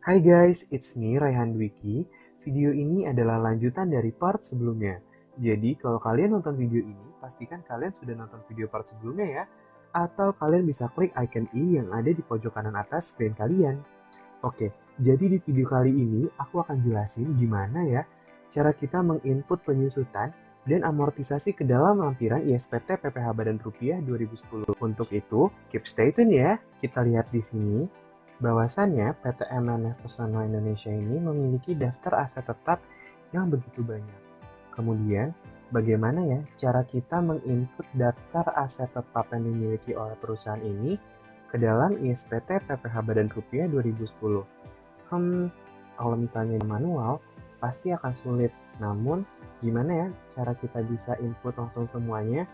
Hai guys, it's me Raihan Dwiki. Video ini adalah lanjutan dari part sebelumnya. Jadi kalau kalian nonton video ini, pastikan kalian sudah nonton video part sebelumnya ya. Atau kalian bisa klik icon i yang ada di pojok kanan atas screen kalian. Oke, jadi di video kali ini aku akan jelasin gimana ya cara kita menginput penyusutan dan amortisasi ke dalam lampiran ISPT PPh Badan Rupiah 2010. Untuk itu, keep stay tune ya. Kita lihat di sini. Bahwasannya PT MNF Pesona Indonesia ini memiliki daftar aset tetap yang begitu banyak. Kemudian, bagaimana ya cara kita menginput daftar aset tetap yang dimiliki oleh perusahaan ini ke dalam ISPT PPh Badan Rupiah 2010? Kalau misalnya manual, pasti akan sulit. Namun, gimana ya cara kita bisa input langsung semuanya?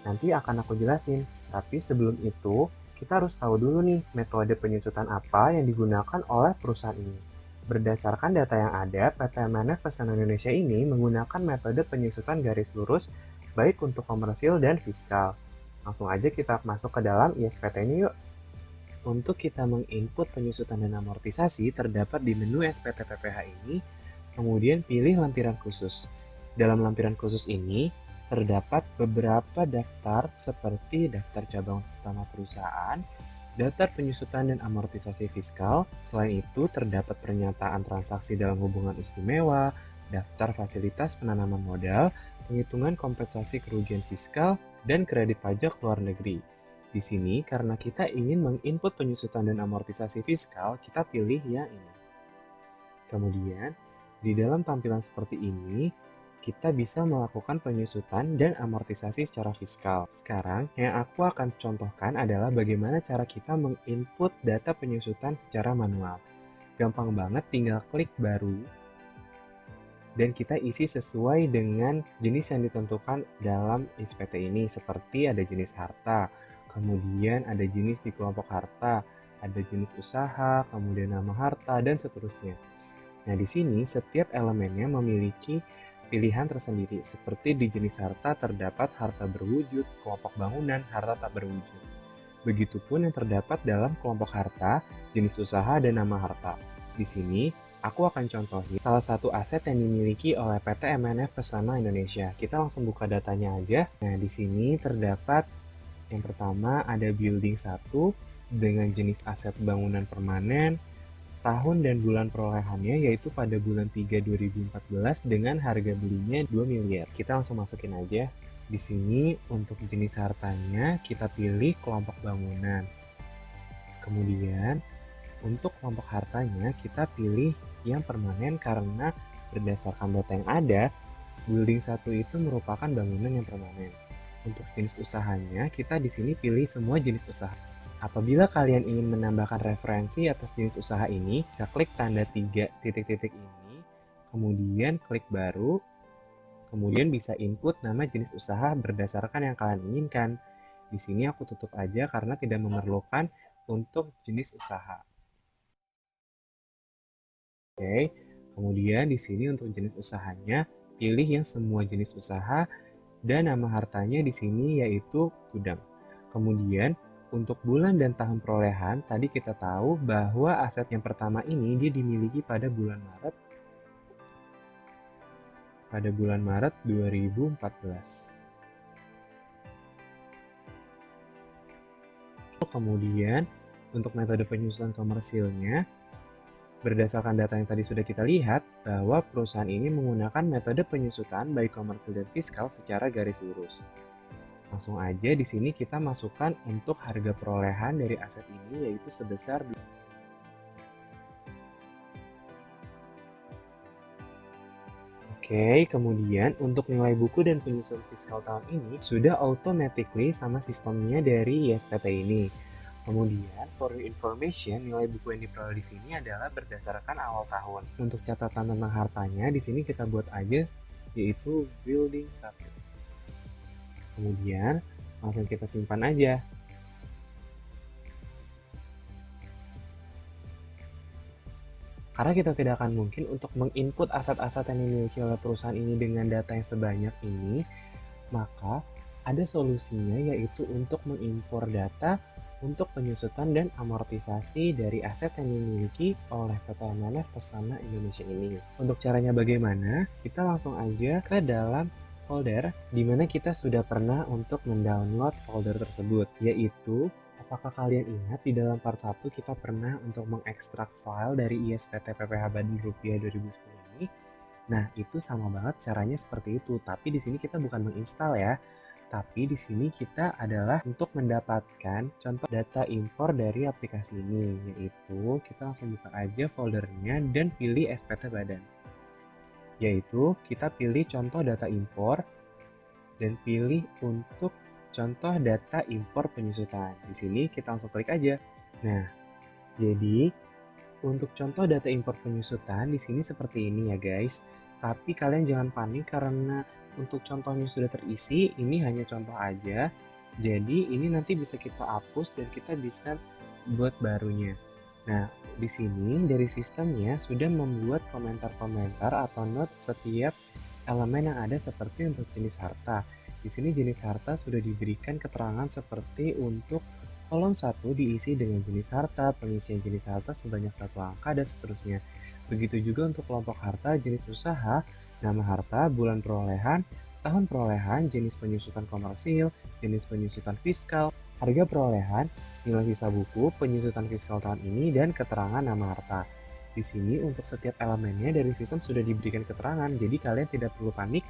Nanti akan aku jelasin. Tapi sebelum itu, kita harus tahu dulu nih metode penyusutan apa yang digunakan oleh perusahaan ini. Berdasarkan data yang ada, PT MNF Pesona Indonesia ini menggunakan metode penyusutan garis lurus baik untuk komersil dan fiskal. Langsung aja kita masuk ke dalam ISPT-nya yuk. Untuk kita menginput penyusutan dan amortisasi terdapat di menu SPT PPh ini, kemudian pilih lampiran khusus. Dalam lampiran khusus ini, terdapat beberapa daftar seperti daftar cabang utama perusahaan, daftar penyusutan dan amortisasi fiskal. Selain itu, terdapat pernyataan transaksi dalam hubungan istimewa, daftar fasilitas penanaman modal, penghitungan kompensasi kerugian fiskal, dan kredit pajak luar negeri. Di sini, karena kita ingin menginput penyusutan dan amortisasi fiskal, kita pilih yang ini. Kemudian, di dalam tampilan seperti ini, kita bisa melakukan penyusutan dan amortisasi secara fiskal. Sekarang, yang aku akan contohkan adalah bagaimana cara kita menginput data penyusutan secara manual. Gampang banget, tinggal klik baru, dan kita isi sesuai dengan jenis yang ditentukan dalam SPT ini, seperti ada jenis harta, kemudian ada jenis di kelompok harta, ada jenis usaha, kemudian nama harta, dan seterusnya. Nah, di sini setiap elemennya memiliki pilihan tersendiri, seperti di jenis harta terdapat harta berwujud, kelompok bangunan, harta tak berwujud. Begitupun yang terdapat dalam kelompok harta, jenis usaha, dan nama harta. Di sini, aku akan contohin salah satu aset yang dimiliki oleh PT MNF Pesona Indonesia. Kita langsung buka datanya aja. Nah, di sini terdapat yang pertama ada building 1 dengan jenis aset bangunan permanen, tahun dan bulan perolehannya yaitu pada bulan 3 2014 dengan harga belinya 2 miliar. Kita langsung masukin aja. Di sini untuk jenis hartanya kita pilih kelompok bangunan. Kemudian untuk kelompok hartanya kita pilih yang permanen karena berdasarkan data yang ada, building 1 itu merupakan bangunan yang permanen. Untuk jenis usahanya, kita di sini pilih semua jenis usaha. Apabila kalian ingin menambahkan referensi atas jenis usaha ini, bisa klik tanda 3 titik-titik ini, kemudian klik baru, kemudian bisa input nama jenis usaha berdasarkan yang kalian inginkan. Di sini aku tutup aja karena tidak memerlukan untuk jenis usaha. Oke, kemudian di sini untuk jenis usahanya, pilih yang semua jenis usaha dan nama hartanya di sini yaitu gudang. Kemudian untuk bulan dan tahun perolehan, tadi kita tahu bahwa aset yang pertama ini dia dimiliki pada bulan Maret 2014. Kemudian untuk metode penyusutan komersilnya, berdasarkan data yang tadi sudah kita lihat bahwa perusahaan ini menggunakan metode penyusutan baik komersil dan fiskal secara garis lurus. Langsung aja di sini kita masukkan untuk harga perolehan dari aset ini yaitu sebesar Oke, kemudian untuk nilai buku dan penyusunan fiskal tahun ini sudah automatically sama sistemnya dari ISPT ini. Kemudian, for your information, nilai buku yang diperoleh di sini adalah berdasarkan awal tahun. Untuk catatan tentang hartanya, di sini kita buat aja yaitu building 1. Kemudian, langsung kita simpan aja. Karena kita tidak akan mungkin untuk menginput aset-aset yang dimiliki oleh perusahaan ini dengan data yang sebanyak ini, maka ada solusinya yaitu untuk mengimpor data untuk penyusutan dan amortisasi dari aset yang dimiliki oleh PT MNF Pesana Indonesia ini. Untuk caranya bagaimana? Kita langsung aja ke dalam folder di mana kita sudah pernah untuk mendownload folder tersebut, yaitu apakah kalian ingat di dalam part 1 kita pernah untuk mengekstrak file dari ISPT PPh Badan Rupiah 2010 ini? Nah, itu sama banget caranya seperti itu, tapi di sini kita bukan menginstal ya. Tapi di sini kita adalah untuk mendapatkan contoh data impor dari aplikasi ini, yaitu kita langsung buka aja foldernya dan pilih SPT Badan. Yaitu kita pilih contoh data impor dan pilih untuk contoh data impor penyusutan. Di sini kita langsung klik aja. Nah, jadi untuk contoh data impor penyusutan di sini seperti ini ya guys. Tapi kalian jangan panik karena untuk contohnya sudah terisi, ini hanya contoh aja. Jadi ini nanti bisa kita hapus dan kita bisa buat barunya. Nah, di sini dari sistemnya sudah membuat komentar-komentar atau note setiap elemen yang ada seperti untuk jenis harta. Di sini jenis harta sudah diberikan keterangan seperti untuk kolom 1 diisi dengan jenis harta, pengisian jenis harta sebanyak 1 angka, dan seterusnya. Begitu juga untuk kelompok harta, jenis usaha, nama harta, bulan perolehan, tahun perolehan, jenis penyusutan komersil, jenis penyusutan fiskal, harga perolehan, nilai sisa buku, penyusutan fiskal tahun ini, dan keterangan nama harta. Di sini untuk setiap elemennya dari sistem sudah diberikan keterangan, jadi kalian tidak perlu panik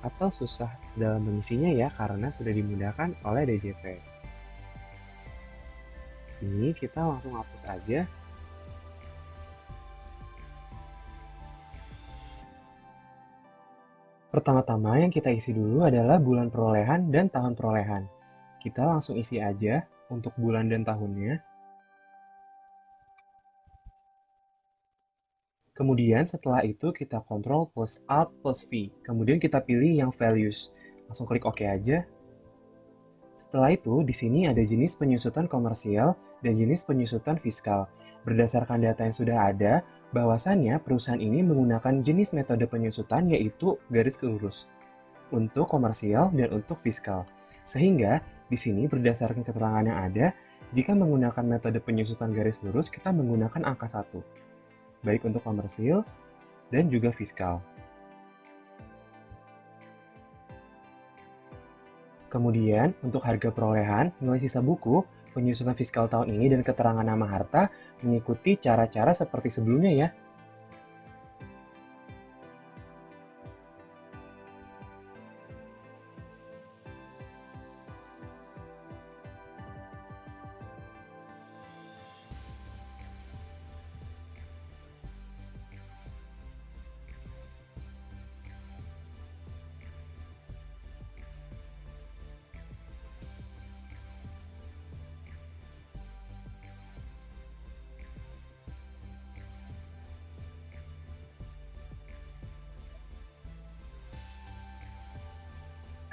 atau susah dalam mengisinya ya, karena sudah dimudahkan oleh DJP. Ini kita langsung hapus aja. Pertama-tama yang kita isi dulu adalah bulan perolehan dan tahun perolehan. Kita langsung isi aja untuk bulan dan tahunnya. Kemudian setelah itu kita Ctrl plus Alt plus V. Kemudian kita pilih yang values. Langsung klik OK aja. Setelah itu, di sini ada jenis penyusutan komersial dan jenis penyusutan fiskal. Berdasarkan data yang sudah ada, bahwasannya perusahaan ini menggunakan jenis metode penyusutan yaitu garis lurus untuk komersial dan untuk fiskal. Sehingga, di sini berdasarkan keterangan yang ada, jika menggunakan metode penyusutan garis lurus, kita menggunakan angka 1, baik untuk komersil dan juga fiskal. Kemudian, untuk harga perolehan, nilai sisa buku, penyusunan fiskal tahun ini, dan keterangan nama harta mengikuti cara-cara seperti sebelumnya ya.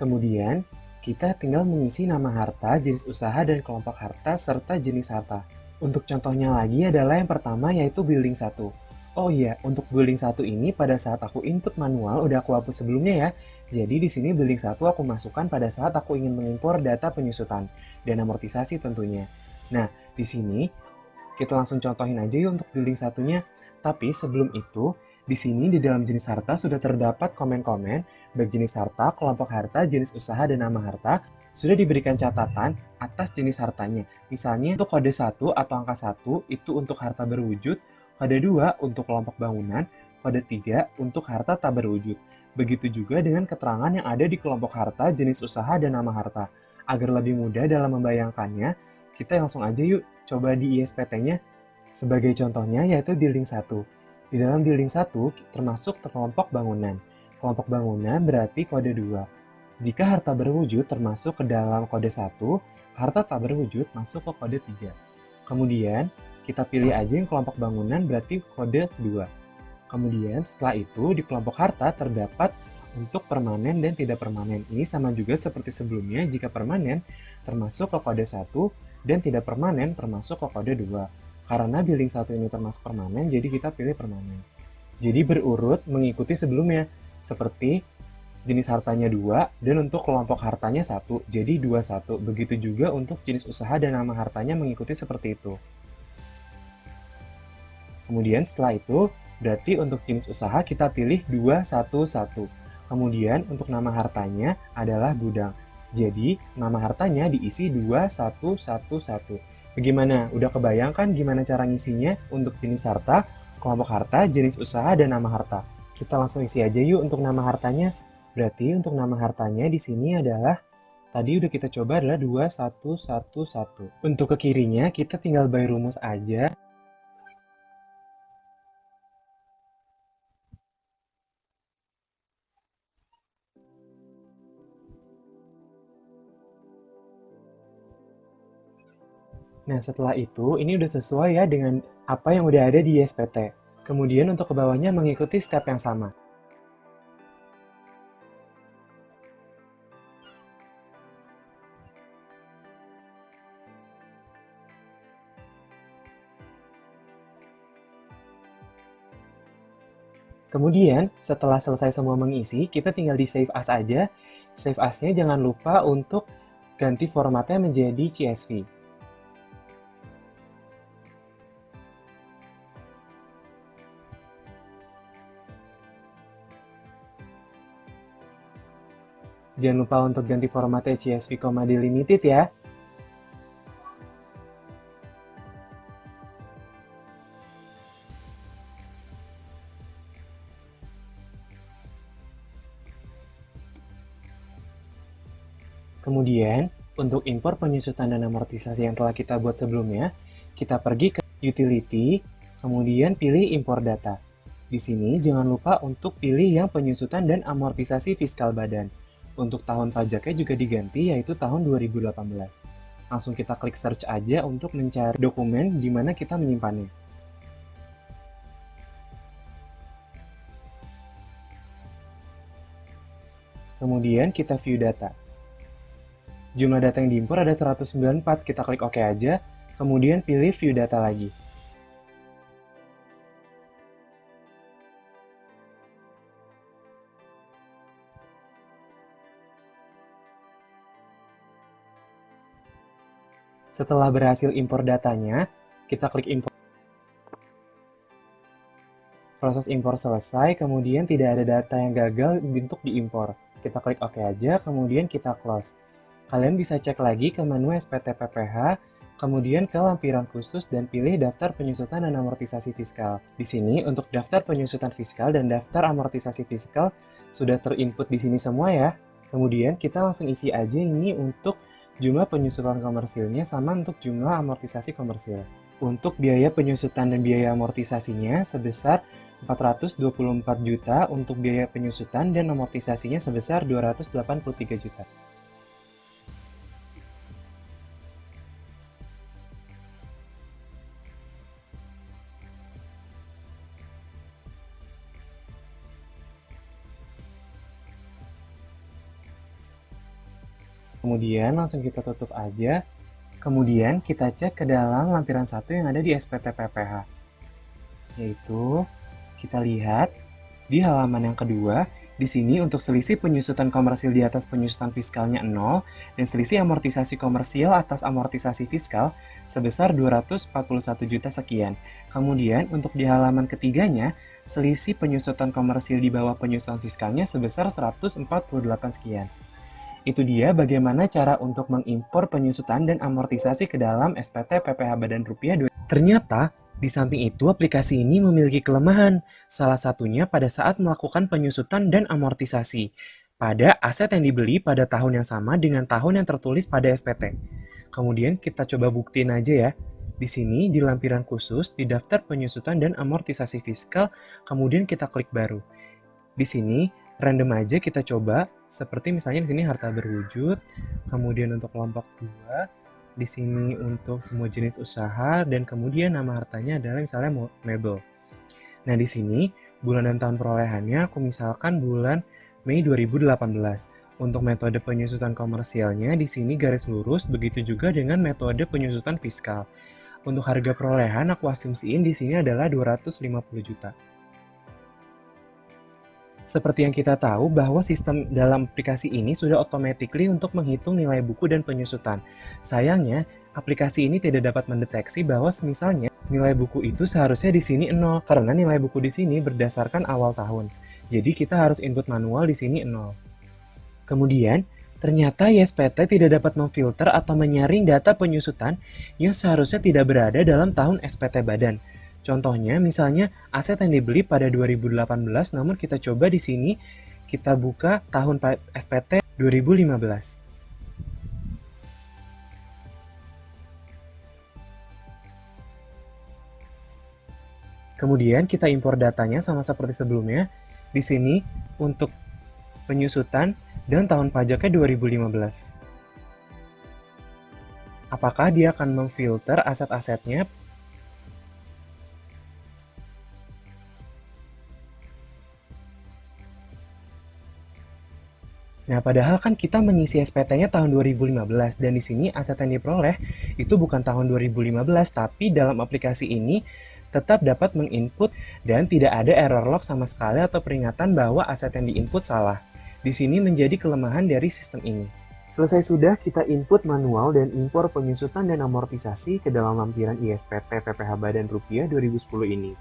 Kemudian, kita tinggal mengisi nama harta, jenis usaha, dan kelompok harta, serta jenis harta. Untuk contohnya lagi adalah yang pertama yaitu building 1. Oh iya, untuk building 1 ini pada saat aku input manual udah aku hapus sebelumnya ya. Jadi di sini building 1 aku masukkan pada saat aku ingin mengimpor data penyusutan dan amortisasi tentunya. Nah, di sini kita langsung contohin aja yuk untuk building satunya. Tapi sebelum itu, di sini di dalam jenis harta sudah terdapat komen-komen baik jenis harta, kelompok harta, jenis usaha, dan nama harta sudah diberikan catatan atas jenis hartanya. Misalnya untuk kode 1 atau angka 1 itu untuk harta berwujud, kode 2 untuk kelompok bangunan, kode 3 untuk harta tak berwujud. Begitu juga dengan keterangan yang ada di kelompok harta, jenis usaha, dan nama harta. Agar lebih mudah dalam membayangkannya, kita langsung aja yuk coba di ISPT-nya. Sebagai contohnya yaitu building 1. Di dalam building 1 termasuk kelompok bangunan. Kelompok bangunan berarti kode 2. Jika harta berwujud termasuk ke dalam kode 1, harta tak berwujud masuk ke kode 3. Kemudian, kita pilih aja yang kelompok bangunan berarti kode 2. Kemudian, setelah itu di kelompok harta terdapat untuk permanen dan tidak permanen. Ini sama juga seperti sebelumnya, jika permanen termasuk ke kode 1 dan tidak permanen termasuk ke kode 2. Karena building 1 ini termasuk permanen, jadi kita pilih permanen. Jadi berurut mengikuti sebelumnya. Seperti jenis hartanya 2, dan untuk kelompok hartanya 1, jadi 21. Begitu juga untuk jenis usaha dan nama hartanya mengikuti seperti itu. Kemudian setelah itu, berarti untuk jenis usaha kita pilih 211. Kemudian untuk nama hartanya adalah gudang. Jadi, nama hartanya diisi 2111. Bagaimana? Udah kebayangkan gimana cara ngisinya untuk jenis harta, kelompok harta, jenis usaha, dan nama harta? Kita langsung isi aja yuk untuk nama hartanya. Berarti untuk nama hartanya di sini adalah tadi udah kita coba adalah 2111. Untuk ke kirinya kita tinggal by rumus aja. Nah, setelah itu, ini udah sesuai ya dengan apa yang udah ada di SPT. Kemudian untuk ke bawahnya mengikuti step yang sama. Kemudian, setelah selesai semua mengisi, kita tinggal di Save As aja. Save As-nya jangan lupa untuk ganti formatnya menjadi CSV. Jangan lupa untuk ganti formatnya CSV, delimited ya. Kemudian, untuk impor penyusutan dan amortisasi yang telah kita buat sebelumnya, kita pergi ke Utility, kemudian pilih Impor Data. Di sini jangan lupa untuk pilih yang penyusutan dan amortisasi fiskal badan. Untuk tahun pajaknya juga diganti, yaitu tahun 2018. Langsung kita klik search aja untuk mencari dokumen di mana kita menyimpannya. Kemudian kita view data. Jumlah data yang diimpor ada 194, kita klik OK aja, kemudian pilih view data lagi. Setelah berhasil impor datanya, kita klik impor. Proses impor selesai, kemudian tidak ada data yang gagal untuk diimpor. Kita klik OK aja, kemudian kita close. Kalian bisa cek lagi ke menu SPT PPH, kemudian ke lampiran khusus dan pilih daftar penyusutan dan amortisasi fiskal. Di sini untuk daftar penyusutan fiskal dan daftar amortisasi fiskal sudah terinput di sini semua ya. Kemudian kita langsung isi aja ini untuk jumlah penyusutan komersilnya sama untuk jumlah amortisasi komersil. Untuk biaya penyusutan dan biaya amortisasinya sebesar 424 juta untuk biaya penyusutan dan amortisasinya sebesar 283 juta. Kemudian langsung kita tutup aja. Kemudian kita cek ke dalam lampiran 1 yang ada di SPT PPH. Yaitu, kita lihat di halaman yang kedua, di sini untuk selisih penyusutan komersil di atas penyusutan fiskalnya 0 dan selisih amortisasi komersil atas amortisasi fiskal sebesar 241 juta sekian. Kemudian untuk di halaman ketiganya, selisih penyusutan komersil di bawah penyusutan fiskalnya sebesar 148 sekian. Itu dia bagaimana cara untuk mengimpor penyusutan dan amortisasi ke dalam SPT PPH Badan Rupiah. Ternyata, di samping itu aplikasi ini memiliki kelemahan, salah satunya pada saat melakukan penyusutan dan amortisasi pada aset yang dibeli pada tahun yang sama dengan tahun yang tertulis pada SPT. Kemudian kita coba buktiin aja ya. Di sini di lampiran khusus di daftar penyusutan dan amortisasi fiskal, kemudian kita klik baru. Di sini random aja kita coba, seperti misalnya di sini harta berwujud, kemudian untuk kelompok 2, di sini untuk semua jenis usaha, dan kemudian nama hartanya adalah misalnya mebel. Nah di sini bulan dan tahun perolehannya aku misalkan bulan Mei 2018. Untuk metode penyusutan komersialnya di sini garis lurus, begitu juga dengan metode penyusutan fiskal. Untuk harga perolehan aku asumsiin di sini adalah 250 juta. Seperti yang kita tahu bahwa sistem dalam aplikasi ini sudah automatically untuk menghitung nilai buku dan penyusutan. Sayangnya, aplikasi ini tidak dapat mendeteksi bahwa misalnya nilai buku itu seharusnya di sini 0 karena nilai buku di sini berdasarkan awal tahun. Jadi kita harus input manual di sini 0. Kemudian, ternyata YSPT tidak dapat memfilter atau menyaring data penyusutan yang seharusnya tidak berada dalam tahun SPT badan. Contohnya, misalnya aset yang dibeli pada 2018, namun kita coba di sini, kita buka tahun SPT 2015. Kemudian kita impor datanya sama seperti sebelumnya. Di sini untuk penyusutan dan tahun pajaknya 2015. Apakah dia akan memfilter aset-asetnya? Nah, padahal kan kita mengisi SPT-nya tahun 2015 dan di sini aset yang diperoleh itu bukan tahun 2015, tapi dalam aplikasi ini tetap dapat menginput dan tidak ada error log sama sekali atau peringatan bahwa aset yang diinput salah. Di sini menjadi kelemahan dari sistem ini. Selesai sudah kita input manual dan impor penyusutan dan amortisasi ke dalam lampiran ISPT PPh Badan Rupiah 2010 ini.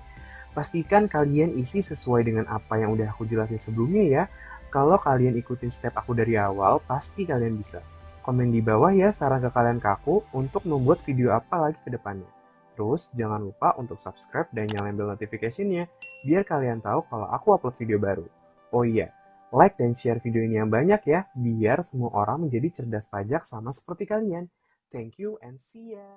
Pastikan kalian isi sesuai dengan apa yang udah aku jelasin sebelumnya ya. Kalau kalian ikutin step aku dari awal, pasti kalian bisa. Komen di bawah ya saran ke kalian ke aku untuk membuat video apa lagi ke depannya. Terus jangan lupa untuk subscribe dan nyalain bell notification-nya, biar kalian tahu kalau aku upload video baru. Oh iya, like dan share video ini yang banyak ya, biar semua orang menjadi cerdas pajak sama seperti kalian. Thank you and see ya!